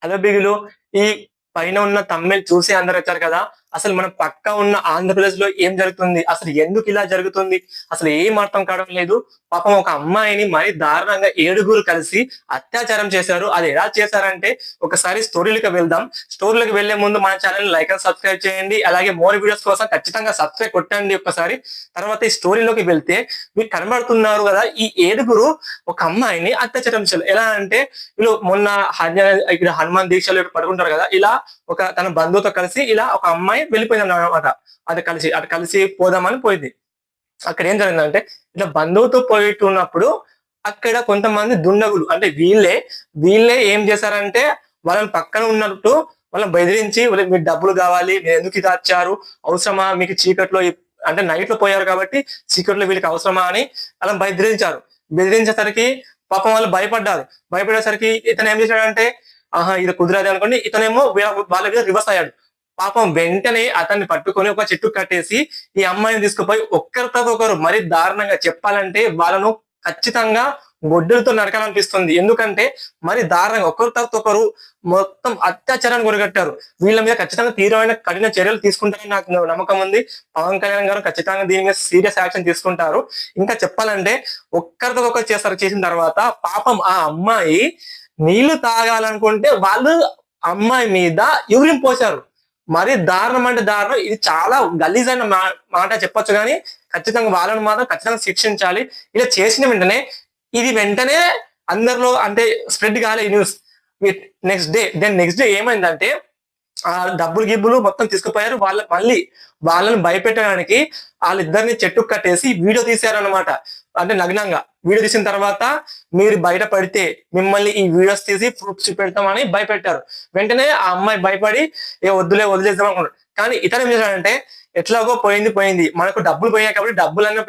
Hello బిగులు. ఈ పైన ఉన్న తమ్మెల్ చూసి అందరు వచ్చారు కదా. అసలు మనం పక్క ఉన్న ఆంధ్రప్రదేశ్ లో ఏం జరుగుతుంది, అసలు ఎందుకు ఇలా జరుగుతుంది, అసలు ఏం అర్థం కావడం లేదు. పాపం ఒక అమ్మాయిని మరీ దారుణంగా 7గురు కలిసి అత్యాచారం చేశారు. అది ఎలా చేశారంటే ఒకసారి స్టోరీలకు వెళ్దాం. స్టోరీలకు వెళ్లే ముందు మన ఛానల్ లైక్ అండ్ సబ్స్క్రైబ్ చేయండి. అలాగే మోర్ వీడియోస్ కోసం ఖచ్చితంగా సబ్స్క్రైబ్ కొట్టండి ఒకసారి. తర్వాత ఈ స్టోరీలోకి వెళ్తే మీకు కనబడుతున్నారు కదా, ఈ 7గురు ఒక అమ్మాయిని అత్యాచారం చేశారు. ఎలా అంటే వీళ్ళు మొన్న ఇక్కడ హనుమాన్ దీక్షలు పడుకుంటారు కదా, ఇలా ఒక తన బంధువుతో కలిసి ఇలా ఒక అమ్మాయి వెళ్ళిపోయింది అన్నమాట. అది అటు కలిసి పోదామని పోయింది. అక్కడ ఏం జరిగిందంటే ఇట్లా బంధువుతో పోయిట్టున్నప్పుడు అక్కడ కొంతమంది దుండగులు అంటే వీళ్ళే ఏం చేశారంటే వాళ్ళని పక్కన ఉన్నట్టు వాళ్ళని బెదిరించి మీకు డబ్బులు కావాలి, మీరు ఎందుకు ఇది వచ్చారు, అవసరమా మీకు చీకట్లో, అంటే నైట్ లో పోయారు కాబట్టి చీకట్లో వీళ్ళకి అవసరమా అని అలా బెదిరించేసరికి పాపం వాళ్ళు భయపడేసరికి ఇతను ఏం చేశాడంటే ఇది కుదరదు అనుకోండి, ఇతనేమో వాళ్ళ మీద రివర్స్ అయ్యాడు. పాపం వెంటనే అతన్ని పట్టుకొని ఒక చెట్టు కట్టేసి ఈ అమ్మాయిని తీసుకుపోయి ఒక్కరితో ఒకరు మరి దారుణంగా చెప్పాలంటే వాళ్ళను ఖచ్చితంగా గొడ్డలతో నరకాలనిపిస్తుంది. ఎందుకంటే మరి దారుణంగా ఒకరితో ఒకరు మొత్తం అత్యాచారాన్ని కొరగట్టారు. వీళ్ళ మీద ఖచ్చితంగా తీవ్రమైన కఠిన చర్యలు తీసుకుంటారని నాకు నమ్మకం ఉంది. పవన్ కళ్యాణ్ గారు ఖచ్చితంగా దీని మీద సీరియస్ యాక్షన్ తీసుకుంటారు. ఇంకా చెప్పాలంటే ఒక్కరితో ఒకరు చేసిన తర్వాత పాపం ఆ అమ్మాయి నీళ్లు తాగాలనుకుంటే వాళ్ళు అమ్మాయి మీద యూరిన్ పోశారు. మరి దారుణం అంటే దారుణం. ఇది చాలా గలీజ్ అయిన మాట చెప్పొచ్చు, కానీ ఖచ్చితంగా వాళ్ళని మాత్రం ఖచ్చితంగా శిక్షించాలి. ఇలా చేసిన వెంటనే అందరిలో అంటే స్ప్రెడ్ కాలే ఈ న్యూస్. నెక్స్ట్ డే ఏమైందంటే ఆ డబ్బులు గిబ్బులు మొత్తం తీసుకుపోయారు. వాళ్ళని భయపెట్టడానికి వాళ్ళిద్దరిని చెట్టు కట్టేసి వీడియో తీశారనమాట. అంటే నగ్నంగా వీడియో తీసిన తర్వాత మీరు బయట పడితే మిమ్మల్ని ఈ వీడియోస్ తీసి ప్రూఫ్స్ చూపెడతామని భయపెట్టారు. వెంటనే ఆ అమ్మాయి భయపడి వదిలేద్దాం అనుకున్నాడు. కానీ ఇతర ఏం చేశాడంటే ఎట్లాగో పోయింది, మనకు డబ్బులు పోయాయి కాబట్టి డబ్బులన్నీ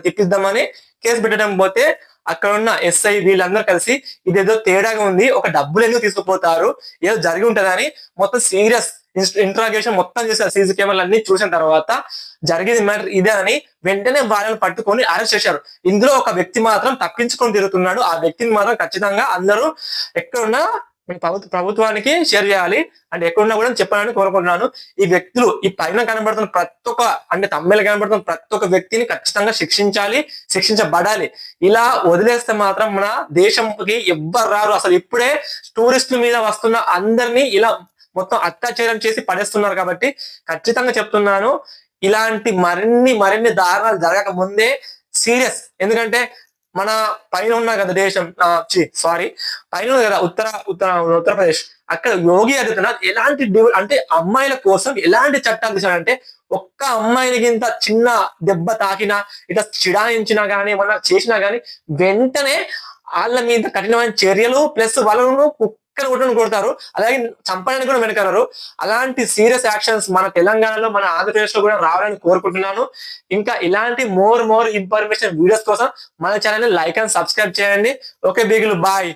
తిప్పిద్దామని కేసు పెట్టడం పోతే అక్కడ ఉన్న ఎస్ఐ వీళ్ళందరూ కలిసి ఇదేదో తేడాగా ఉంది, ఒక డబ్బులు ఎందుకు తీసుకుపోతారు, ఏదో జరిగి ఉంటదని మొత్తం సీరియస్ ఇంట్రాగేషన్ మొత్తం చేశారు. సీసీ కెమెరాలు అన్ని చూసిన తర్వాత జరిగింది మ్యాటర్ ఇదే అని వెంటనే వాళ్ళని పట్టుకొని అరెస్ట్ చేశారు. ఇందులో ఒక వ్యక్తి మాత్రం తప్పించుకొని తిరుగుతున్నాడు. ఆ వ్యక్తిని మాత్రం ఖచ్చితంగా అందరూ ఎక్కడున్నా ప్రభుత్వానికి షేర్ చేయాలి, అంటే ఎక్కడున్నా కూడా చెప్పాలని కోరుకుంటున్నాను. ఈ వ్యక్తులు ఈ పైన కనబడుతున్న ప్రతి ఒక్క అంటే తమ్మెలు కనబడుతున్న ప్రతి ఒక్క వ్యక్తిని ఖచ్చితంగా శిక్షించబడాలి. ఇలా వదిలేస్తే మాత్రం మన దేశంకి ఎవ్వరు రారు. అసలు ఇప్పుడే టూరిస్టుల మీద వస్తున్న అందరినీ ఇలా మొత్తం అత్యాచారం చేసి పడేస్తున్నారు. కాబట్టి ఖచ్చితంగా చెప్తున్నాను, ఇలాంటి మరిన్ని దారుణాలు జరగక ముందే సీరియస్. ఎందుకంటే మన పైన ఉన్నా కదా దేశం పైన కదా ఉత్తరప్రదేశ్, అక్కడ యోగి ఆదిత్యనాథ్ ఎలాంటి అంటే అమ్మాయిల కోసం ఎలాంటి చట్టాలు తీశాడంటే ఒక్క అమ్మాయికి ఇంత చిన్న దెబ్బ తాకినా ఇట్లా చిడాయించినా గానీ ఏమన్నా చేసినా గానీ వెంటనే వాళ్ళ మీద కఠినమైన చర్యలు ప్లస్ వాళ్ళను కుక్కను కొడతారు. అలాగే చంపడానికి కూడా వెనకారు. అలాంటి సీరియస్ యాక్షన్స్ మన తెలంగాణలో మన ఆంధ్రప్రదేశ్ లో కూడా రావాలని కోరుకుంటున్నాను. ఇంకా ఇలాంటి మోర్ ఇన్ఫర్మేషన్ వీడియోస్ కోసం మన ఛానల్ లైక్ అండ్ సబ్స్క్రైబ్ చేయండి. ఓకే బిగులు, బాయ్.